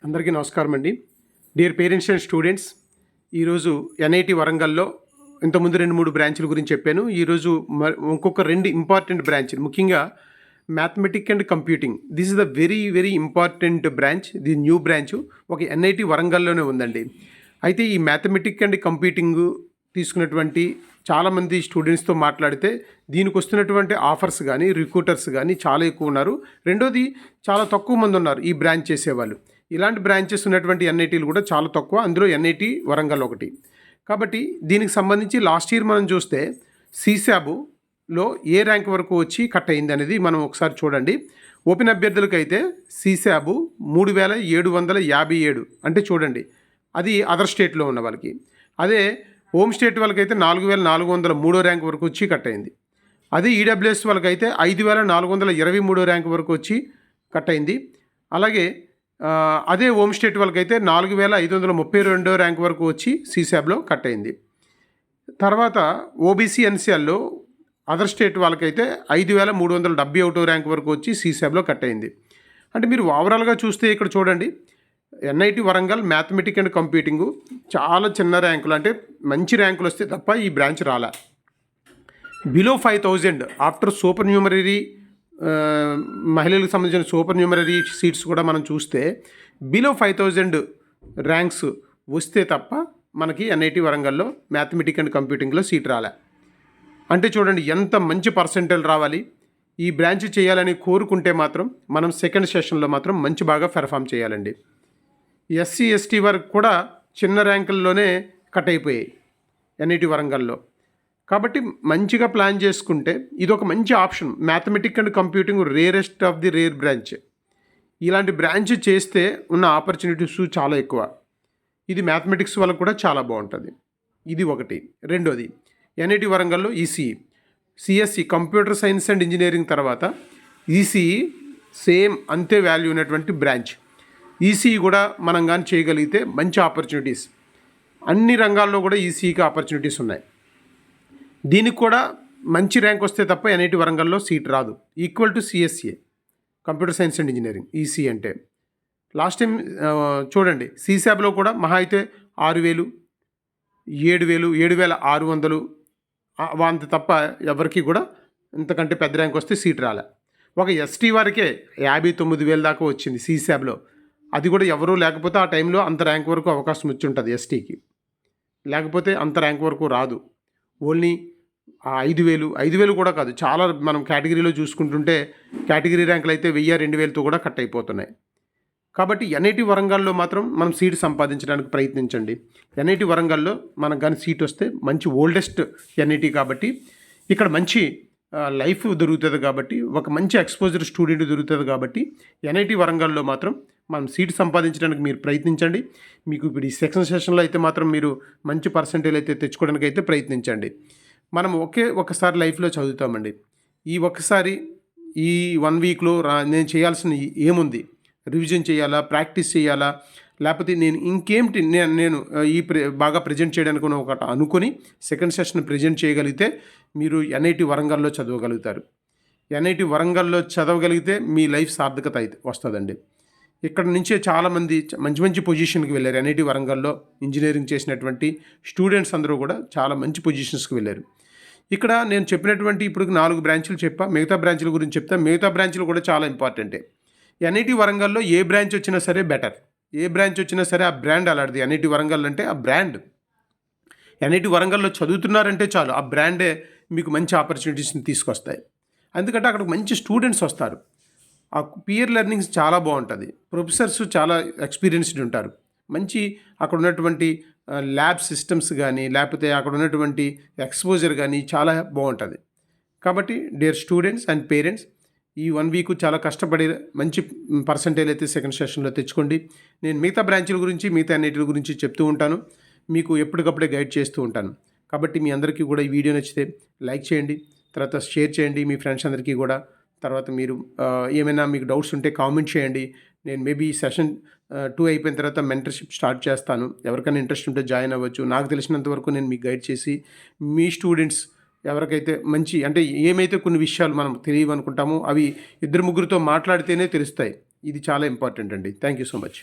అందరికీ నమస్కారం అండి. డియర్ పేరెంట్స్ అండ్ స్టూడెంట్స్, ఈరోజు ఎన్ఐటి వరంగల్లో ఇంతకుముందు 2-3 బ్రాంచ్ల గురించి చెప్పాను. ఈరోజు ఇంకొక 2 ఇంపార్టెంట్ బ్రాంచ్లు, ముఖ్యంగా mathematic and computing. This is the very very important branch. The new branch ఒక ఎన్ఐటి వరంగల్లోనే ఉందండి. అయితే ఈ మ్యాథమెటిక్ అండ్ కంప్యూటింగ్ తీసుకున్నటువంటి చాలామంది స్టూడెంట్స్తో మాట్లాడితే దీనికి వస్తున్నటువంటి ఆఫర్స్ కానీ రిక్రూటర్స్ కానీ చాలా ఎక్కువ ఉన్నారు. రెండోది, చాలా తక్కువ మంది ఉన్నారు ఈ బ్రాంచ్ చేసేవాళ్ళు. ఇలాంటి బ్రాంచెస్ ఉన్నటువంటి ఎన్ఐటీలు కూడా చాలా తక్కువ, అందులో ఎన్ఐటి వరంగల్ ఒకటి. కాబట్టి దీనికి సంబంధించి లాస్ట్ ఇయర్ మనం చూస్తే సీశాబ్లో ఏ ర్యాంక్ వరకు వచ్చి కట్ అయింది అనేది మనం ఒకసారి చూడండి. ఓపెన్ అభ్యర్థులకు అయితే సీశాబ్ 3757, అంటే చూడండి, అది అదర్ స్టేట్లో ఉన్న వాళ్ళకి. అదే హోమ్ స్టేట్ వాళ్ళకైతే 4403 ర్యాంక్ వరకు వచ్చి కట్ అయింది. అదే ఈడబ్ల్యూఎస్ వాళ్ళకైతే 5423 ర్యాంక్ వరకు వచ్చి కట్ అయింది. అలాగే అదే హోమ్ స్టేట్ వాళ్ళకైతే 4532 ర్యాంక్ వరకు వచ్చి సీశాబ్లో కట్ అయింది. తర్వాత ఓబీసీ ఎన్సీఎల్లో అదర్ స్టేట్ వాళ్ళకైతే 5371 ర్యాంక్ వరకు వచ్చి సీశాబ్లో కట్ అయింది. అంటే మీరు ఓవరాల్గా చూస్తే ఇక్కడ చూడండి, ఎన్ఐటి వరంగల్ మ్యాథమెటిక్ అండ్ కంప్యూటింగు చాలా చిన్న ర్యాంకులు, అంటే మంచి ర్యాంకులు వస్తే తప్ప ఈ బ్రాంచ్ రాలే. బిలో 5000 ఆఫ్టర్ సూపర్ న్యూమరీ, మహిళలకు సంబంధించిన సూపర్ న్యూమరీ సీట్స్ కూడా మనం చూస్తే బిలో 5000 ర్యాంక్స్ వస్తే తప్ప మనకి ఎన్ఐటి వరంగల్లో మ్యాథమెటిక్ అండ్ కంప్యూటింగ్లో సీట్ రాలే. అంటే చూడండి ఎంత మంచి పర్సెంటేజ్ రావాలి. ఈ బ్రాంచ్ చేయాలని కోరుకుంటే మాత్రం మనం సెకండ్ సెషన్లో మాత్రం మంచి బాగా పెర్ఫామ్ చేయాలండి. ఎస్సీ ఎస్టీ వరకు కూడా చిన్న ర్యాంకుల్లోనే కట్ అయిపోయాయి ఎన్ఐటి వరంగల్లో. కాబట్టి మంచిగా ప్లాన్ చేసుకుంటే ఇది ఒక మంచి option. Mathematic and computing rarest of the rare branch. ఇలాంటి బ్రాంచ్ చేస్తే ఉన్న ఆపర్చునిటీస్ చాలా ఎక్కువ. ఇది మ్యాథమెటిక్స్ వాళ్ళకు కూడా చాలా బాగుంటుంది. ఇది ఒకటి. రెండోది, ఎన్ఐటి వరంగల్లో ECE, CSE computer science and engineering తర్వాత ఈసీఈ సేమ్ అంతే వాల్యూ ఉన్నటువంటి బ్రాంచ్. ఈసీఈ కూడా మనం కానీ చేయగలిగితే మంచి ఆపర్చునిటీస్, అన్ని రంగాల్లో కూడా ఈసీఈకి ఆపర్చునిటీస్ ఉన్నాయి. దీనికి కూడా మంచి ర్యాంక్ వస్తే తప్ప ఎన్ఐటి వరంగల్లో సీట్ రాదు. Equal to CSCA, computer science and engineering, EC అంటే. లాస్ట్ టైం చూడండి, సీశాబ్లో కూడా మహా అయితే 6000, 7000, 7600 అంత తప్ప ఎవరికి కూడా ఇంతకంటే పెద్ద ర్యాంక్ వస్తే సీట్ రాలే. ఒక ఎస్టీ వారికే 59,000 దాకా వచ్చింది సీశాబ్లో. అది కూడా ఎవరూ లేకపోతే ఆ టైంలో అంత ర్యాంక్ వరకు అవకాశం వచ్చి ఉంటుంది ఎస్టీకి, లేకపోతే అంత ర్యాంక్ వరకు రాదు. ఓన్లీ 5,000 కూడా కాదు, చాలా మనం కేటగిరీలో చూసుకుంటుంటే కేటగిరీ ర్యాంకులు అయితే 1000-2000తో కూడా కట్ అయిపోతున్నాయి. కాబట్టి ఎన్ఐటి వరంగల్లో మాత్రం మనం సీట్ సంపాదించడానికి ప్రయత్నించండి. ఎన్ఐటి వరంగల్లో మనకు కానీ సీట్ వస్తే మంచి ఓల్డెస్ట్ ఎన్ఐటి కాబట్టి ఇక్కడ మంచి లైఫ్ దొరుకుతుంది, కాబట్టి ఒక మంచి ఎక్స్పోజర్ స్టూడెంట్ దొరుకుతుంది. కాబట్టి ఎన్ఐటి వరంగల్లో మాత్రం మనం సీట్ సంపాదించడానికి మీరు ప్రయత్నించండి. మీకు ఇప్పుడు ఈ సెకండ్ సెషన్లో అయితే మాత్రం మీరు మంచి పర్సెంటేజ్ అయితే తెచ్చుకోవడానికి అయితే ప్రయత్నించండి. మనం ఒకసారి లైఫ్లో చదువుతామండి. ఈ ఒక్కసారి ఈ 1 వీక్లో నేను చేయాల్సిన ఏముంది, రివిజన్ చేయాలా, ప్రాక్టీస్ చేయాలా, లేకపోతే నేను ఇంకేమిటి నేను బాగా ప్రజెంట్ చేయడానికి ఒకటి అనుకొని సెకండ్ సెషన్ ప్రజెంట్ చేయగలిగితే మీరు ఎన్ఐటి వరంగల్లో చదవగలుగుతారు. ఎన్ఐటి వరంగల్లో చదవగలిగితే మీ లైఫ్ సార్థకత అయితే వస్తుందండి. ఇక్కడ నుంచే చాలామంది మంచి మంచి పొజిషన్కి వెళ్ళారు. ఎన్ఐటి వరంగల్లో ఇంజనీరింగ్ చేసినటువంటి స్టూడెంట్స్ అందరూ కూడా చాలా మంచి పొజిషన్స్కి వెళ్ళారు. ఇక్కడ నేను చెప్పినటువంటి ఇప్పుడు 4 బ్రాంచ్లు చెప్పా, మిగతా బ్రాంచ్ల గురించి చెప్తా. మిగతా బ్రాంచ్లు కూడా చాలా ఇంపార్టెంటే. ఎన్ఐటి వరంగల్లో ఏ బ్రాంచ్ వచ్చినా సరే బెటర్, ఏ బ్రాంచ్ వచ్చినా సరే ఆ బ్రాండ్ అలాంటిది. ఎన్ఐటి వరంగల్ అంటే ఆ బ్రాండ్. ఎన్ఐటి వరంగల్లో చదువుతున్నారంటే చాలు, ఆ బ్రాండే మీకు మంచి ఆపర్చునిటీస్ని తీసుకొస్తాయి. ఎందుకంటే అక్కడ మంచి స్టూడెంట్స్ వస్తారు, ఆ పియర్ లెర్నింగ్స్ చాలా బాగుంటుంది, ప్రొఫెసర్స్ చాలా ఎక్స్పీరియన్స్డ్ ఉంటారు, మంచి అక్కడ ఉన్నటువంటి ల్యాబ్ సిస్టమ్స్ కానీ లేకపోతే అక్కడ ఉన్నటువంటి ఎక్స్పోజర్ కానీ చాలా బాగుంటుంది. కాబట్టి డియర్ స్టూడెంట్స్ అండ్ పేరెంట్స్, ఈ 1 వీక్ చాలా కష్టపడి మంచి పర్సంటేజ్ అయితే సెకండ్ సెషన్లో తెచ్చుకోండి. నేను మిగతా బ్రాంచ్ల గురించి, మిగతా ఎన్ఐటీల గురించి చెప్తూ ఉంటాను, మీకు ఎప్పటికప్పుడే గైడ్ చేస్తూ ఉంటాను. కాబట్టి మీ అందరికీ కూడా ఈ వీడియో నచ్చితే లైక్ చేయండి, తర్వాత షేర్ చేయండి మీ ఫ్రెండ్స్ అందరికీ కూడా. తర్వాత మీరు ఏమైనా మీకు డౌట్స్ ఉంటే కామెంట్ చేయండి. నేను మేబీ సెషన్ 2 అయిపోయిన తర్వాత మెంటర్షిప్ స్టార్ట్ చేస్తాను. ఎవరికైనా ఇంట్రెస్ట్ ఉంటే జాయిన్ అవ్వచ్చు. నాకు తెలిసినంత వరకు నేను మీకు గైడ్ చేసి మీ స్టూడెంట్స్ ఎవరికైతే మంచి, అంటే ఏమైతే కొన్ని విషయాలు మనం తెలియవనుకుంటామో అవి 2-3తో మాట్లాడితేనే తెలుస్తాయి. ఇది చాలా ఇంపార్టెంట్ అండి. Thank you so much.